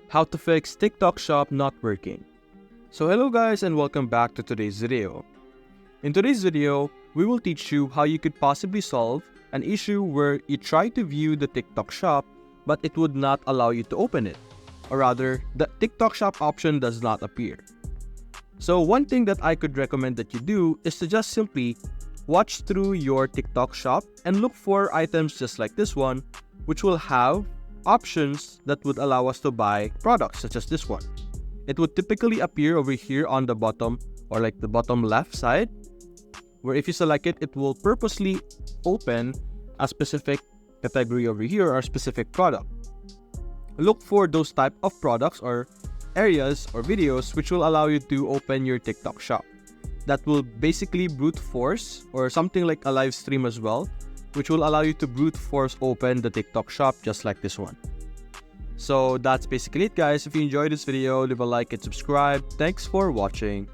How to fix TikTok Shop not working. So hello guys and welcome back to today's video. In today's video, we will teach you how you could possibly solve an issue where you try to view the TikTok Shop but it would not allow you to open it. Or rather, the TikTok Shop option does not appear. So one thing that I could recommend that you do is to just simply watch through your TikTok Shop and look for items just like this one, which will have options that would allow us to buy products such as this one. It would typically appear over here on the bottom or like the bottom left side, where if you select it, it will purposely open a specific category over here or a specific product. Look for those type of products or areas or videos which will allow you to open your TikTok Shop. That will basically brute force or something like a live stream as well, which will allow you to brute force open the TikTok Shop just like this one. So that's basically it guys. If you enjoyed this video, leave a like and subscribe. Thanks for watching.